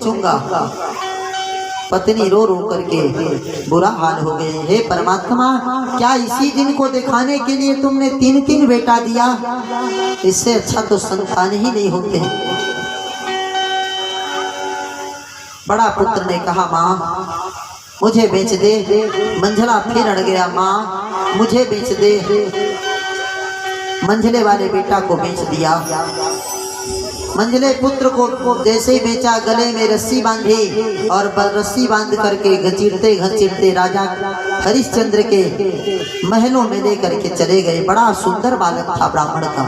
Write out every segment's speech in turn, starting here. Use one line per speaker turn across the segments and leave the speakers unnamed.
बेचूंगा। पत्नी रो रो करके बुरा हाल हो गए। हे परमात्मा, क्या इसी दिन को दिखाने के लिए तुमने 3 बेटा दिया? इससे अच्छा तो संतान ही नहीं होते। बड़ा पुत्र ने कहा, माँ मुझे बेच दे। मंझला फिर अड़ गया, माँ मुझे बेच दे। मंझले वाले बेटा को बेच दिया। मंझले पुत्र को जैसे ही बेचा, गले में रस्सी बांधी और रस्सी बांध करके घसीटते घसीटते राजा हरिश्चंद्र के महलों में लेकर के चले गए। बड़ा सुंदर बालक था ब्राह्मण का,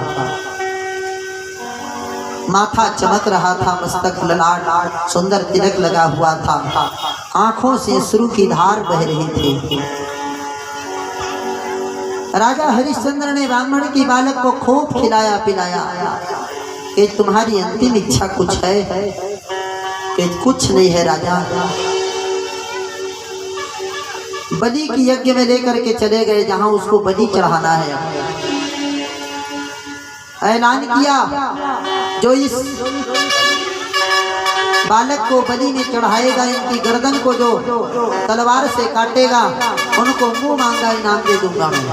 माथा चमक रहा था, मस्तक ललाट सुंदर तिलक लगा हुआ था, आंखों से अश्रु की धार बह रही थी। राजा हरिश्चंद्र ने ब्राह्मण की बालक को खूब खिलाया पिलाया। कि तुम्हारी अंतिम इच्छा कुछ है? कि कुछ नहीं है राजा। बलि की यज्ञ में लेकर के चले गए, जहां उसको बलि चढ़ाना है। ऐलान किया, जो इस बालक को बलि में चढ़ाएगा, इनकी गर्दन को जो तलवार से काटेगा, उनको मुंह मांगा इनाम दे दूंगा मैं।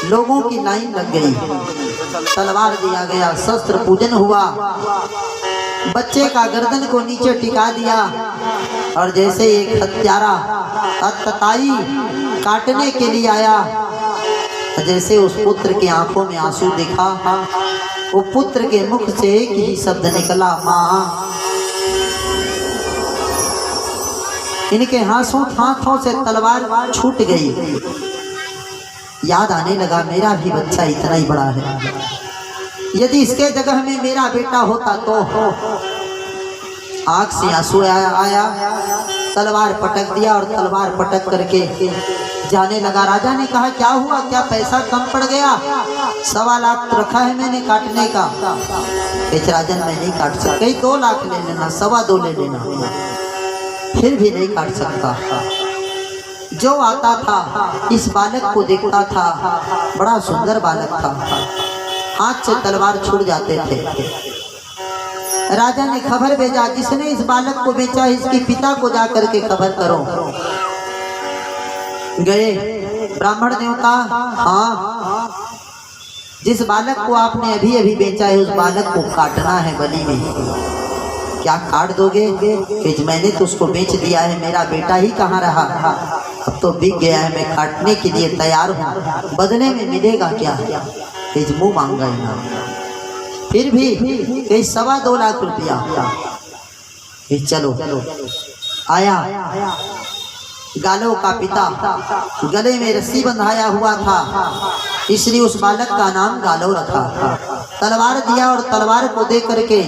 लोगों की लाइन लग गई, तलवार दिया गया, शस्त्र पूजन हुआ, बच्चे का गर्दन को नीचे टिका दिया। और जैसे एक हत्यारा अत्ताई काटने के लिए आया, जैसे उस पुत्र की आंखों में आंसू दिखा, वो पुत्र के मुख से एक ही शब्द निकला, माँ। इनके हाथों से तलवार छूट गई। याद आने लगा, मेरा भी बच्चा इतना ही बड़ा है, यदि इसके जगह में मेरा बेटा होता तो। आंख से आंसू आया, तलवार पटक दिया और तलवार पटक करके जाने लगा। राजा ने कहा, क्या हुआ? क्या पैसा कम पड़ गया? 1.25 लाख रखा है मैंने काटने का। राजन मैं नहीं काट सकता, 2 लाख ले लेना, 2.25 ले लेना, फिर भी नहीं काट सकता। जो आता था इस बालक को देखता था, बड़ा सुंदर बालक था, हाथ से तलवार छूट जाते थे। राजा ने खबर भेजा, जिसने इस बालक को बेचा इसके पिता को जाकर के खबर करो। गए ब्राह्मण देवता, हाँ जिस बालक को आपने अभी अभी बेचा है, उस बालक को काटना है बलि में। क्या काट दोगे? कि मैंने तो उसको बेच दिया है, मेरा बेटा ही कहाँ रहा, अब तो बिक गया है, मैं काटने के लिए तैयार हूँ, बदले में मिलेगा क्या? मुंह मांगा इनाम। फिर भी 2.25 लाख रुपया। चलो आया गालो का पिता, गले में रस्सी बंधाया हुआ था, इसलिए उस बालक का नाम गालो रखा। तलवार दिया और तलवार को दे करके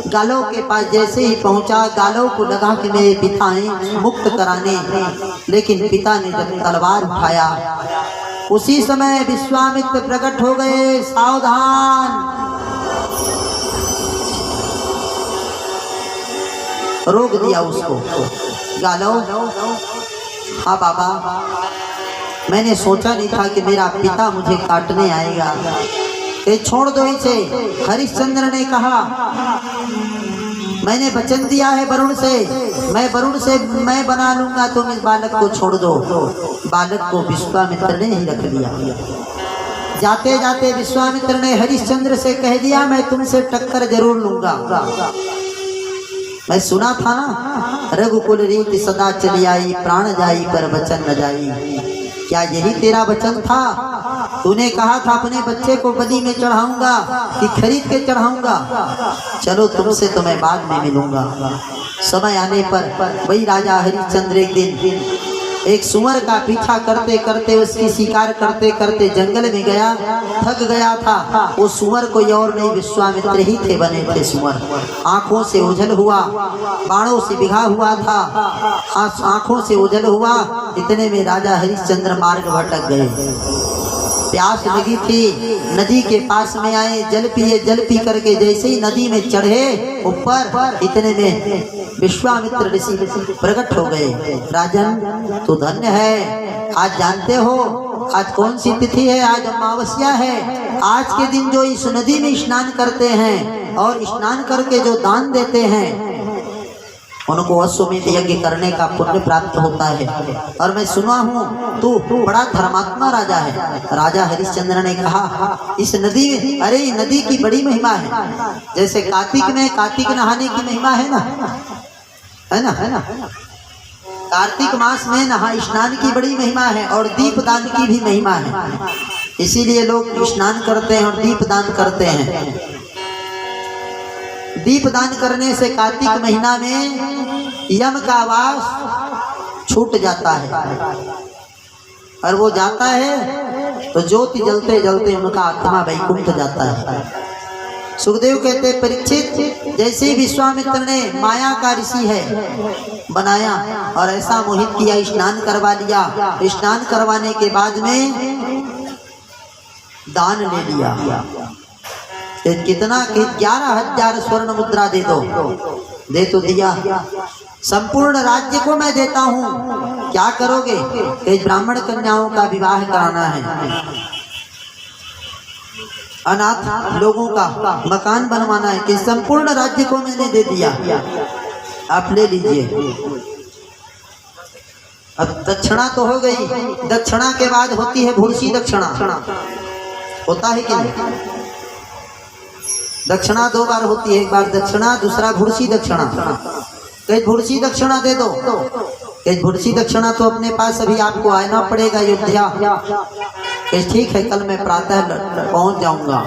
गालो के पास जैसे ही पहुंचा, गालो को लगा कि मेरे पिता हैं मुक्त कराने, लेकिन पिता ने जब तलवार उठाया, उसी समय विश्वामित्र प्रकट हो गए। सावधान, रोक दिया उसको। गालो, हाँ बाबा, मैंने सोचा नहीं था कि मेरा पिता मुझे काटने आएगा, ये छोड़ दो इसे। हरिश्चंद्र ने कहा, मैंने वचन दिया है वरुण से मैं बना लूंगा, तुम इस बालक को छोड़ दो। बालक को विश्वामित्र ने ही रख लिया। जाते जाते विश्वामित्र ने हरिश्चंद्र से कह दिया, मैं तुमसे टक्कर जरूर लूंगा। मैं सुना था ना, रघुकुल रीति सदा चली आई, प्राण जाई पर वचन न जाई। क्या यही तेरा वचन था? तूने कहा था अपने बच्चे को बलि में चढ़ाऊंगा कि खरीद के चढ़ाऊंगा। चलो तुमसे तो मैं बाद में मिलूंगा। समय आने पर वही राजा हरिश्चंद्र एक दिन एक सुअर का पीछा करते करते, उसकी शिकार करते करते जंगल में गया, थक गया था। वो सुअर कोई और नहीं, विश्वामित्र ही थे बने थे सुअर। आंखों से ओझल हुआ, बाणों से बिघा हुआ था, आंखों से ओझल हुआ। इतने में राजा हरिश्चंद्र मार्ग भटक गए। प्यास लगी थी, नदी के पास में आए, जल पिए। जल पी करके जैसे ही नदी में चढ़े ऊपर, इतने में विश्वामित्र ऋषि प्रकट हो गए। राजन तू धन्य है, आज जानते हो आज कौन सी तिथि है? आज अमावस्या है। आज के दिन जो इस नदी में स्नान करते हैं और स्नान करके जो दान देते हैं, उनको अश्वमेध यज्ञ करने का पुण्य प्राप्त होता है। और मैं सुना हूँ तू बड़ा धर्मात्मा राजा है। राजा हरिश्चंद्र ने कहा इस नदी में, अरे नदी की बड़ी महिमा है, जैसे कार्तिक में कार्तिक नहाने की महिमा है ना, है ना, है ना, कार्तिक मास में नहा स्नान की बड़ी महिमा है और दीपदान की भी महिमा है। इसीलिए लोग स्नान करते हैं और दीपदान करते हैं। दीपदान करने से कार्तिक महीना में यम का वास छूट जाता है और वो जाता है तो ज्योति जलते जलते उनका आत्मा वैकुंठ जाता है। सुखदेव कहते परीक्षित, जैसे ही विश्वामित्र ने माया का ऋषि है बनाया और ऐसा मोहित किया, स्नान करवा लिया, स्नान करवाने के बाद में दान ले लिया। कितना कि 11,000 स्वर्ण मुद्रा दे दे तो दिया। संपूर्ण राज्य को मैं देता हूँ, क्या करोगे? कि ब्राह्मण कन्याओं का विवाह कराना है, अनाथ लोगों का मकान बनवाना है, कि संपूर्ण राज्य को मैंने दे दिया, आप ले लीजिए। अब दक्षिणा तो हो गई, दक्षिणा के बाद होती है भूर्सी दक्षिणा, होता है कि नहीं? दक्षिणा 2 बार होती है, एक बार दक्षिणा, दूसरा भूर्सी दक्षिणा। कहीं भूर्सी दक्षिणा दे दो, कहीं भूर्सी दक्षिणा तो अपने पास अभी आपको आना पड़ेगा अयोध्या। ठीक है, कल मैं प्रातः पहुंच जाऊंगा।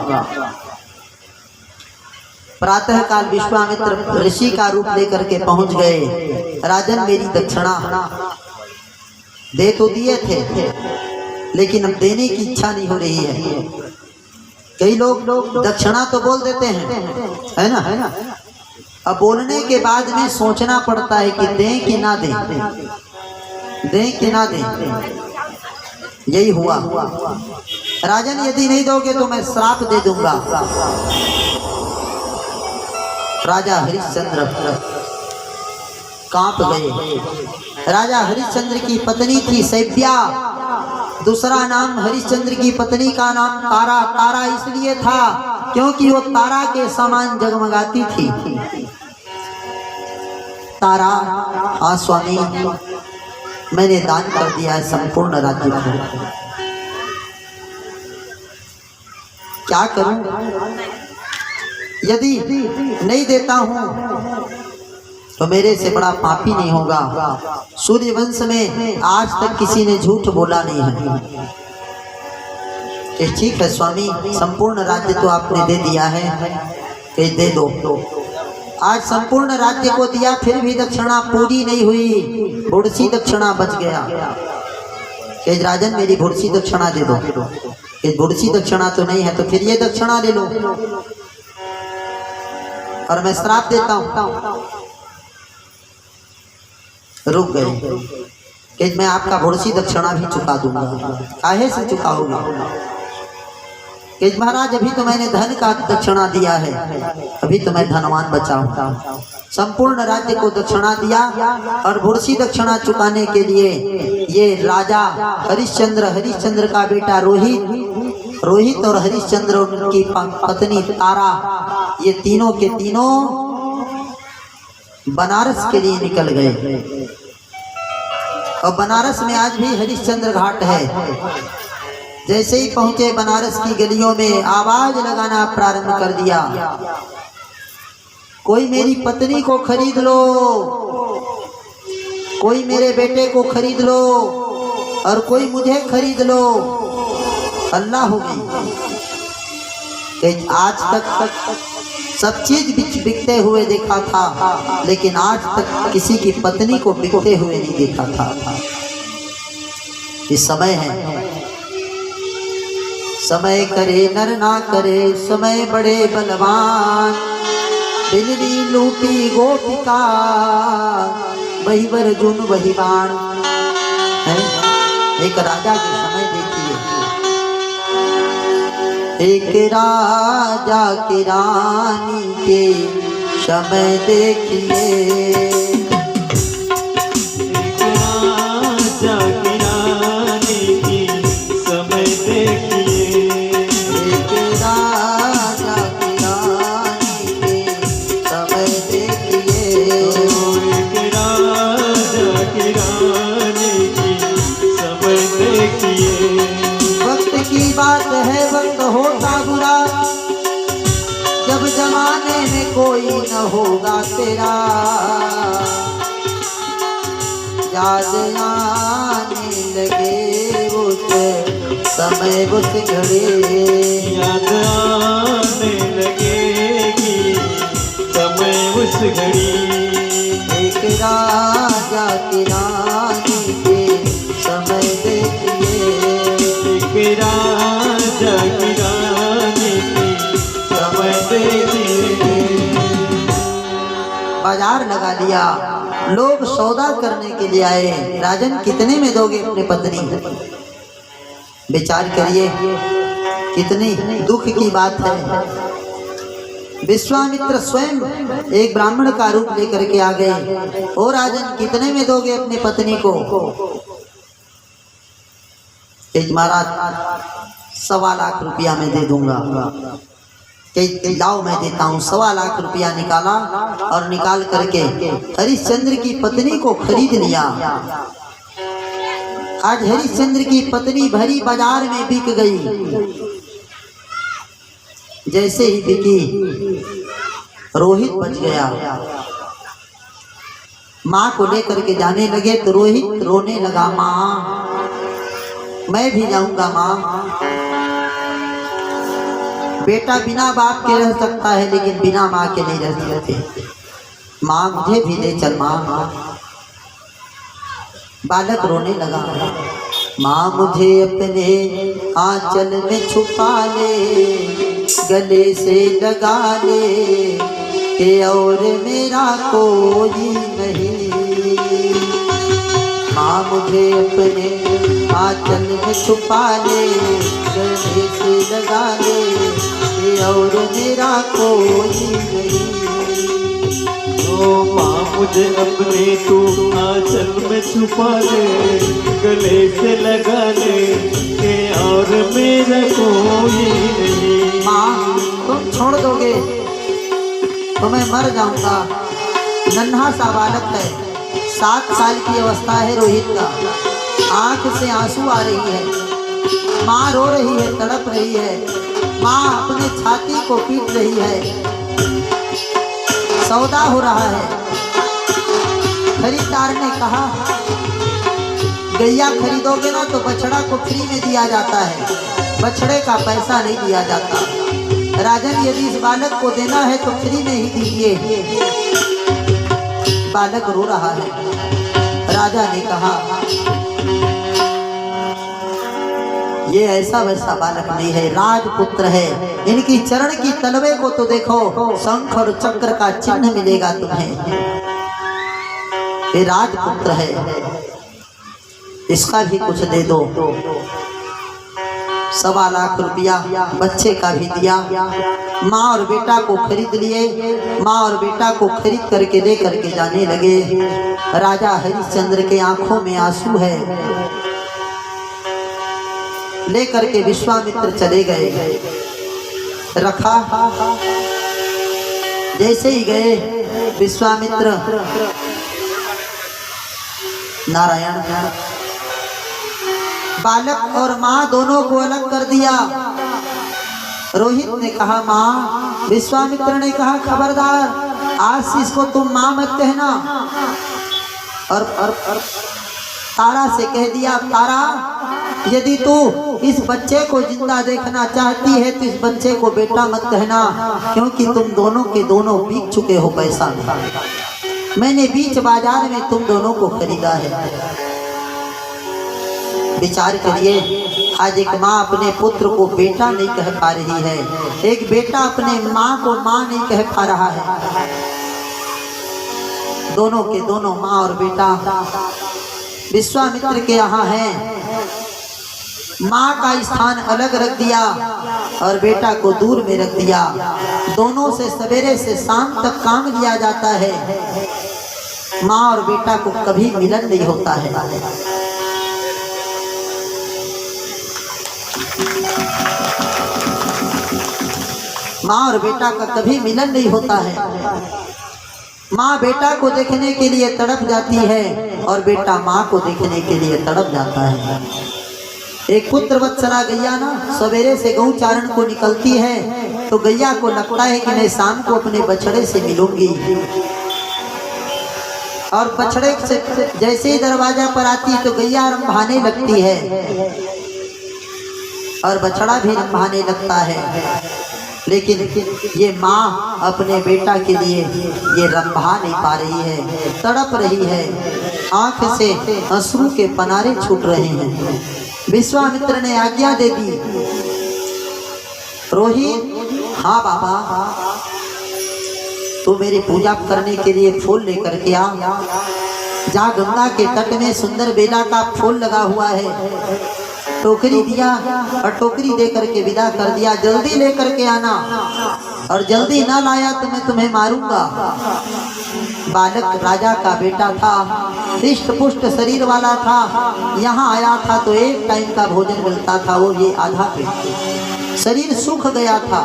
प्रातः काल विश्वामित्र ऋषि का रूप लेकर के पहुंच गए। राजन मेरी दक्षिणा दे तो दिए थे, लेकिन अब देने की इच्छा नहीं हो रही है। कई लोग दक्षिणा तो बोल देते हैं, है ना, है ना, अब बोलने के बाद में सोचना पड़ता है कि दें कि ना दें, दें कि ना दें। यही हुआ। राजन यदि नहीं दोगे तो मैं श्राप दे दूंगा। राजा हरिश्चंद्र कांप गए। राजा हरिश्चंद्र की पत्नी थी सैव्या, दूसरा नाम हरिश्चंद्र की पत्नी का नाम तारा। तारा इसलिए था क्योंकि वो तारा के समान जगमगाती थी। तारा, हाँ स्वामी, मैंने दान कर दिया है संपूर्ण राज्य को, क्या करूं? यदि नहीं देता हूं तो मेरे से बड़ा पापी नहीं होगा। सूर्य वंश में आज तक किसी ने झूठ बोला नहीं है। ठीक है स्वामी, संपूर्ण राज्य तो आपने दे दिया है, कि दे दो। आज संपूर्ण राज्य को दिया, फिर भी दक्षिणा पूरी नहीं हुई, भूर्सी दक्षिणा बच गया। कि राजन मेरी भूर्सी दक्षिणा दे दो। कि भूर्सी दक्षिणा तो नहीं है, तो फिर ये दक्षिणा ले लो और मैं श्राप देता हूं। रुक गए कि मैं आपका भूर्सी दक्षिणा भी चुका दूंगा। काहे से चुकाऊंगा? कि महाराज अभी तो मैंने धन का दक्षिणा दिया है, अभी तो मैं धनवान बचा हूं। संपूर्ण राज्य को दक्षिणा दिया और भूर्सी दक्षिणा चुकाने के लिए ये राजा हरिश्चंद्र, हरिश्चंद्र का बेटा रोहित, रोहित और हरिश्चंद्र, उनकी पत्नी तारा, ये तीनों के तीनों बनारस के लिए निकल गए। और बनारस में आज भी हरिश्चंद्र घाट है। जैसे ही पहुंचे बनारस की गलियों में आवाज लगाना प्रारंभ कर दिया, कोई मेरी पत्नी को खरीद लो, कोई मेरे बेटे को खरीद लो और कोई मुझे खरीद लो। अल्लाह हो गई। आज तक सब चीज बिकते हुए देखा था, लेकिन आज तक किसी की पत्नी को बिकते हुए नहीं देखा था। ये समय है, समय करे नर ना करे, समय बड़े बलवान। बिजली लूटी गोपिका, वही अर्जुन वही बाण। एक राजा के समय देखिए, एक राजा की रानी के समय देखिए,
राजा की रानी की समय देखिए,
एक राजा की रानी के समय देखिए,
एक
तेरा याद आने लगे उस समय उस घड़ी,
याद आने लगेगी समय उस घड़ी।
एक राजा की रानी के समय देखिए,
एक राजा की रानी की समय देखिए।
बाजार लगा दिया, लोग सौदा करने के लिए आए। राजन कितने में दोगे अपने पत्नी? विचार करिए, कितनी दुख की बात है। विश्वामित्र स्वयं एक ब्राह्मण का रूप लेकर के आ गए। ओ राजन, कितने में दोगे अपनी पत्नी को? एक महाराज 1.25 लाख रुपया में दे दूंगा। कि लाओ मैं देता हूँ। 1.25 लाख रुपया निकाला और निकाल करके हरिश्चंद्र की पत्नी को खरीद लिया। आज हरिश्चंद्र की पत्नी भरी बाजार में बिक गई। जैसे ही बिकी, रोहित बच गया। माँ को लेकर के जाने लगे तो रोहित रोने लगा, माँ मैं भी जाऊंगा माँ। बेटा बिना बाप के रह सकता है लेकिन बिना माँ के नहीं रह सकते। माँ मुझे भी ले चल माँ। बालक रोने लगा, माँ मुझे अपने आंचल में छुपा ले, गले से लगा ले कि और मेरा कोई नहीं। माँ मुझे अपने आंचल में छुपा ले, गले से लगा ले कि और मेरा कोई नहीं।
ओ माँ मुझे अपने तू आंचल में छुपा ले, गले से लगा ले कि और मेरा कोई नहीं।
माँ तुम छोड़ दोगे तो मैं मर जाऊंगा। नन्हा सा बालक है, 7 साल की अवस्था है रोहित का। आंख से आंसू आ रही है। माँ रो रही है, तड़प रही है। माँ अपने छाती को पीट रही है। सौदा हो रहा है। खरीदार ने कहा, गैया खरीदोगे ना तो बछड़ा को फ्री में दिया जाता है, बछड़े का पैसा नहीं दिया जाता। राजन यदि इस बालक को देना है तो फ्री में ही दीजिए। बालक रो रहा है। राजा ने कहा, ये ऐसा वैसा बालक नहीं है, राजपुत्र है। इनकी चरण की तलवे को तो देखो, शंख और चक्र का चिन्ह मिलेगा तुम्हें। ये राजपुत्र है, इसका भी कुछ दे दो। 1.25 लाख रुपया बच्चे का भी दिया। माँ और बेटा को खरीद लिए। माँ और बेटा को खरीद करके ले करके जाने लगे। राजा हरिश्चंद्र के आंखों में आंसू है। लेकर के विश्वामित्र चले गए। रखा, जैसे ही गए विश्वामित्र, नारायण, बालक और माँ दोनों को अलग कर दिया। रोहित ने कहा माँ, विश्वामित्र ने कहा खबरदार, आज से इसको तुम माँ मत कहना। और तारा से कह दिया, तारा यदि तू इस बच्चे को जिंदा देखना चाहती है तो इस बच्चे को बेटा मत कहना, क्योंकि तुम दोनों के दोनों बिक चुके हो पैसा में। मैंने बीच बाजार में तुम दोनों को खरीदा है। विचार करिए, आज एक माँ अपने पुत्र को बेटा नहीं कह पा रही है, एक बेटा अपने माँ को माँ नहीं कह पा रहा है। दोनों के दोनों माँ और बेटा विश्वामित्र के यहाँ हैं। माँ का स्थान अलग रख दिया और बेटा को दूर में रख दिया। दोनों से सवेरे से शाम तक काम लिया जाता है। माँ और बेटा को कभी मिलन नहीं होता है। माँ और बेटा का कभी मिलन नहीं होता है। माँ बेटा को देखने के लिए तड़प जाती है और बेटा माँ को देखने के लिए तड़प जाता है। एक पुत्र वत्सला गैया ना सवेरे से गौ चारण को निकलती है तो गैया को लगता है कि मैं शाम को अपने बछड़े से मिलूंगी। और बछड़े से जैसे ही दरवाजा पर आती तो गैया रंभाने लगती है और बछड़ा भी रंभाने लगता है, लेकिन ये माँ अपने बेटा के लिए ये रंभा नहीं पा रही है, तड़प रही है, आंख से अश्रु के पनारे छूट रहे हैं। विश्वामित्र ने आज्ञा दे दी, रोहित, हाँ बाबा, तू मेरी पूजा करने के लिए फूल लेकर के आ। जहाँ गंगा के तट में सुंदर बेला का फूल लगा हुआ है, टोकरी दिया और टोकरी दे करके विदा कर दिया, जल्दी लेकर के आना, और जल्दी ना लाया तो मैं तुम्हें मारूंगा। बालक राजा का बेटा था, हृष्ट पुष्ट शरीर वाला था, यहाँ आया था तो एक टाइम का भोजन मिलता था, वो ये आधा पेट, शरीर सूख गया था।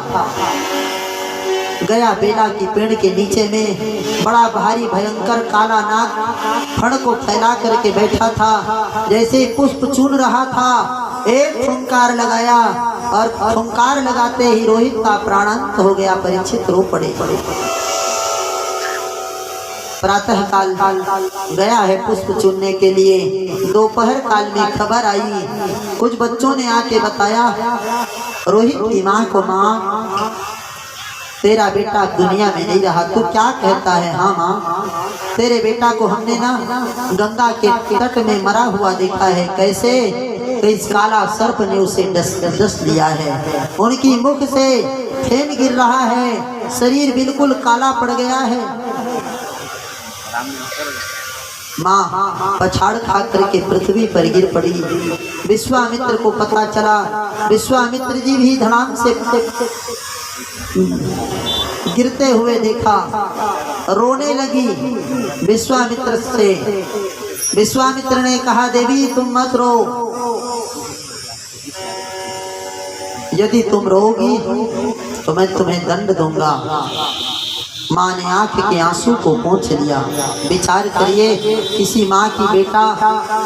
गया बेला की पेड़ के नीचे में बड़ा भारी भयंकर काला नाग फण को फैला करके बैठा था। जैसे पुष्प चुन रहा था, एक फुंकार लगाया और फुंकार लगाते ही रोहित का प्राणांत हो गया। परीक्षित रो पड़े। प्रातः काल गया है पुष्प चुनने के लिए, दोपहर काल में खबर आई, कुछ बच्चों ने आके बताया रोहित की माँ को, माँ तेरा बेटा दुनिया में नहीं रहा। तू क्या कहता है? हाँ माँ, तेरे बेटा को हमने ना गंगा के तट में मरा हुआ देखा है। कैसे? तो इस काला सर्प ने उसे डस लिया है। उनकी मुख से फेन गिर रहा है, शरीर बिल्कुल काला पड़ गया है। माँ पछाड़ खा करके पृथ्वी पर गिर पड़ी। विश्वामित्र को पता चला, विश्वामित्र जी भी धड़ाम से गिरते हुए देखा, रोने लगी। विश्वामित्र ने कहा, देवी तुम मत रो, यदि तुम रोगी तो मैं तुम्हें दंड दूंगा। माँ ने आंख के आंसू को पोंछ लिया। विचार करिए, किसी माँ की बेटा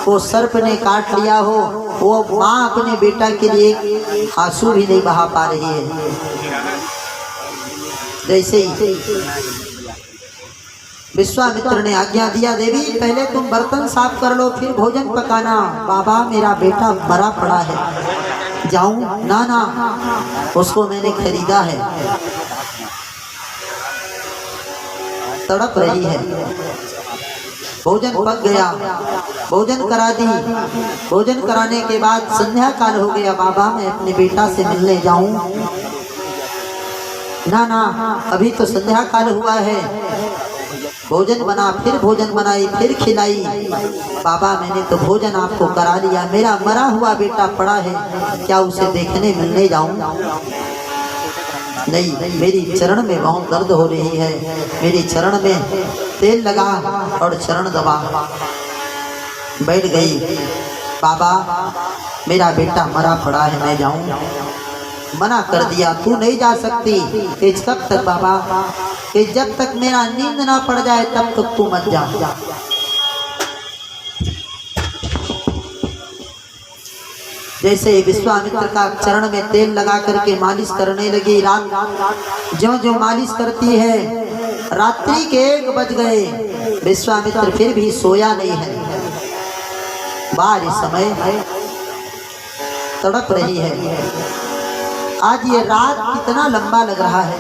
को सर्प ने काट लिया हो, वो माँ अपने बेटा के लिए आंसू भी नहीं बहा पा रही है। जैसे ही विश्वामित्र ने आज्ञा दिया, देवी पहले तुम बर्तन साफ कर लो, फिर भोजन पकाना। बाबा मेरा बेटा मरा पड़ा है, जाऊं? ना ना, उसको मैंने खरीदा है, तड़प रही है। भोजन पक गया, भोजन करा दी। भोजन कराने के बाद संध्या काल हो गया। बाबा मैं अपने बेटा से मिलने जाऊं? ना ना, अभी तो संध्या काल हुआ है। भोजन बना, फिर भोजन बनाई, फिर खिलाई। बाबा मैंने तो भोजन आपको करा लिया, मेरा मरा हुआ बेटा पड़ा है, क्या उसे देखने मिलने जाऊं? नहीं, मेरी चरण में बहुत दर्द हो रही है, मेरी चरण में तेल लगा और चरण दबा। बैठ गई। बाबा मेरा बेटा मरा पड़ा है, मैं जाऊं? मना कर दिया, तू नहीं जा सकती। कब तक बाबा? कि जब तक मेरा नींद ना पड़ जाए तब तक तू मत जा। जैसे विश्वामित्र का चरण में तेल लगा करके मालिश करने लगी। रात जो मालिश करती है, रात्रि के 1 बज गए, विश्वामित्र फिर भी सोया नहीं है। बारिश समय तड़प रही है। आज ये रात कितना लंबा लग रहा है।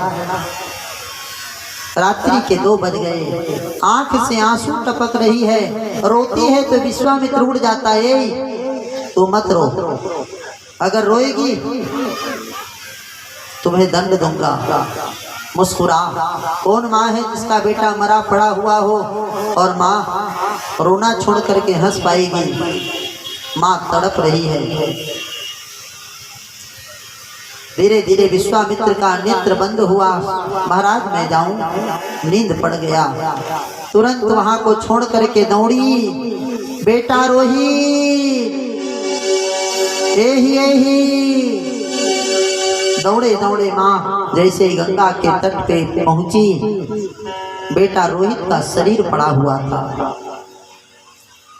रात्रि के 2 बज गए, आंख से आंसू टपक रही है, रोती है तो विश्वामित्र उड़ जाता है, तू मत रो, अगर रोएगी तुम्हें दंड दूंगा। मुस्कुरा। कौन माँ है जिसका बेटा मरा पड़ा हुआ हो और माँ रोना छोड़ करके हंस पाएगी? माँ तड़प रही है। धीरे धीरे विश्वामित्र का नेत्र बंद हुआ। महाराज मैं जाऊं? नींद पड़ गया। तुरंत वहां को छोड़ करके दौड़ी। बेटा रोहित, यही दौड़े दौड़े माँ जैसे गंगा के तट पे पहुंची, बेटा रोहित का शरीर पड़ा हुआ था।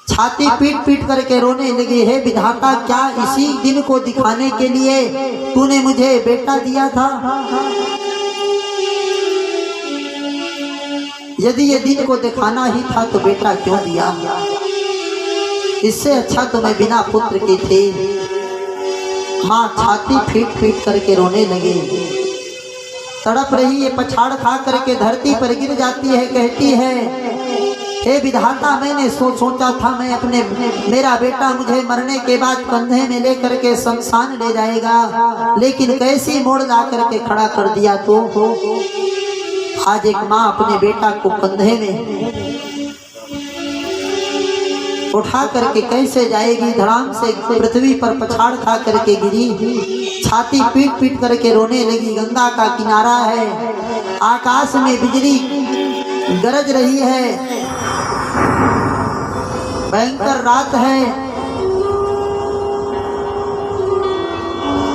छाती पीट पीट करके रोने लगी, हे विधाता, क्या इसी दिन को दिखाने के लिए तूने मुझे बेटा दिया था? यदि ये दिन को दिखाना ही था तो बेटा क्यों दिया? इससे अच्छा तो मैं बिना पुत्र के थे। माँ छाती पीट पीट करके रोने लगी, तड़प रही है, पछाड़ खा करके धरती पर गिर जाती है, कहती है हे विधाता, मैंने सोचा था मैं अपने मेरा बेटा मुझे मरने के बाद कंधे में लेकर के शमशान ले जाएगा, लेकिन कैसी मोड़ ला करके खड़ा कर दिया। तो आज एक माँ अपने बेटा को कंधे में उठा करके कैसे जाएगी? धड़ाम से पृथ्वी पर पछाड़ खा करके गिरी, छाती पीट पीट करके रोने लगी। गंगा का किनारा है, आकाश में बिजली गरज रही है, भयंकर रात है,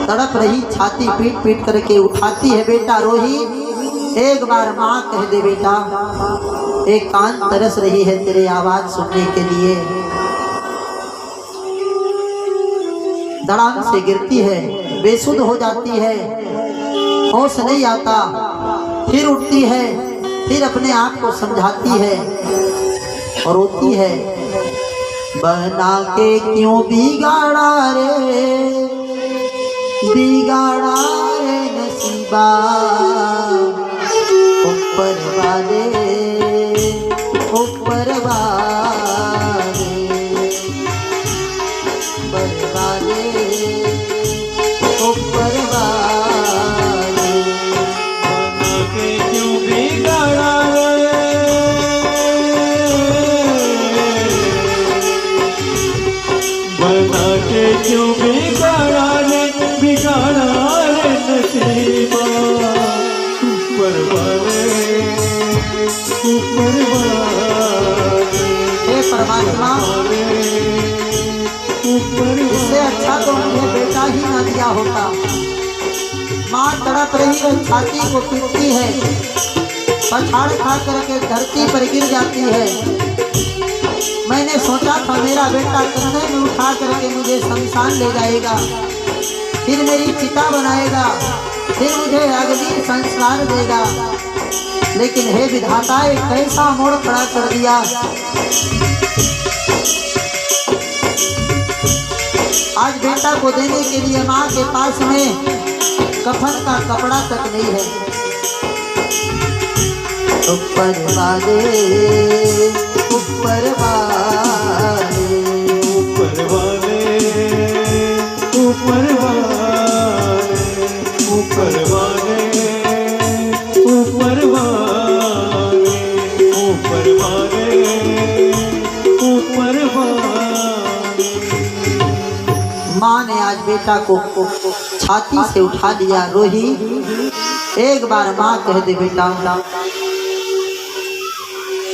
तड़प रही, छाती पीट पीट करके उठाती है। बेटा रोहित, एक बार माँ कह दे बेटा, एक कान तरस रही है तेरे आवाज सुनने के लिए। धड़ाम से गिरती है, बेसुध हो जाती है, होश नहीं आता, फिर उठती है, फिर अपने आप को समझाती है और रोती है, बना के क्यों बिगाड़ा रे, बिगाड़ा रे नसीबा, ऊपर वाले, ऊपर वाले, ऊपर वाले, ऊपर वाले,
बना के क्यों बिगाड़ा रे, बना के क्यों बिगाड़ा रे, बिगाड़ा रे नसीबा, ऊपर वाले, ऊपर वाले,
हे परमात्मा,
ऊपर
इससे अच्छा तो मुझे बेटा ही ना दिया होता। माँ तड़प रही है, छाती को पीटती है, पछाड़ खा करके धरती पर गिर जाती है। मैंने सोचा था मेरा बेटा कंधे में उठा करके मुझे शमशान ले जाएगा, फिर मेरी चिता बनाएगा, फिर मुझे अग्नि संस्कार देगा, लेकिन हे विधाता, एक कैसा मोड़ खड़ा कर दिया। आज बेटा को देने के लिए माँ के पास में कफन का कपड़ा तक नहीं है। ऊपर वाले, ऊपर वाले,
ऊपर वाले, ऊपर वाले, ऊपर वाले, ऊपर वाले, ऊपर वाले, ऊपर वाले।
माँ ने आज बेटा को छाती से उठा लिया। रोही, एक बार माँ कह दे बेटा,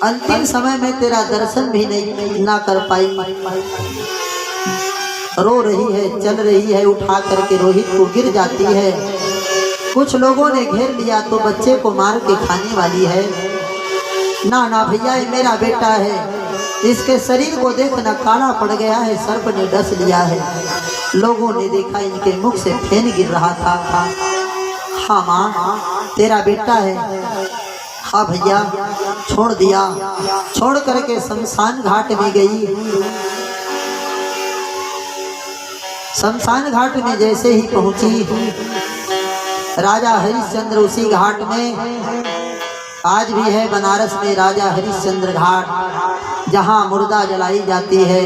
अंतिम समय में तेरा दर्शन भी नहीं ना कर पाई। रो रही है, चल रही है, उठा करके रोहित को गिर जाती है। कुछ लोगों ने घेर लिया तो बच्चे को मार के खाने वाली है। ना ना भैया, ये मेरा बेटा है, इसके शरीर को देखना काला पड़ गया है, सर्प ने डस लिया है। लोगों ने देखा इनके मुख से फेन गिर रहा था। हाँ माँ, तेरा बेटा है। हाँ भैया, छोड़ दिया। छोड़ करके शमशान घाट में गई। शमशान घाट में जैसे ही पहुंची, राजा हरिश्चंद्र उसी घाट में, आज भी है बनारस में राजा हरिश्चंद्र घाट, जहां मुर्दा जलाई जाती है,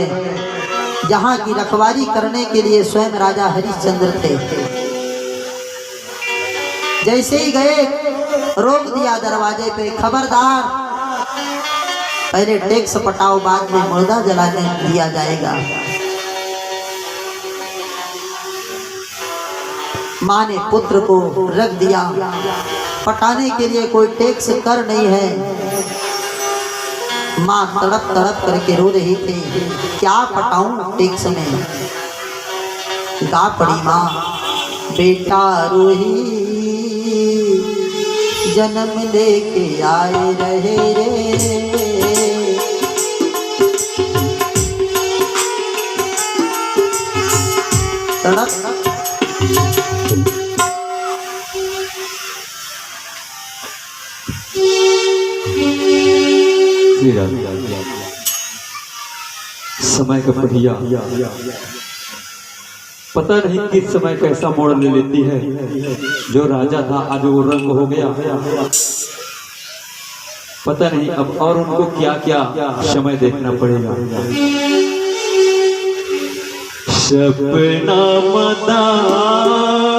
जहां की रखवाली करने के लिए स्वयं राजा हरिश्चंद्र थे। जैसे ही गए, रोक दिया दरवाजे पे, खबरदार, पहले टैक्स पटाओ, बाद में मुर्दा जलाने दिया जाएगा। माँ ने पुत्र को रख दिया, पटाने के लिए कोई टैक्स कर नहीं है। माँ तड़प तड़प करके रो रही थी, क्या पटाऊं टैक्स में। गा पड़ी माँ, बेटा रोही जन्म लेके आए रहे रे, तड़प
श्री राधे। समय का पहिया पता नहीं किस समय कैसा मोड़ ले लेती है। जो राजा था आज वो रंग हो गया, पता नहीं अब और उनको क्या क्या समय देखना पड़ेगा। सपना मदार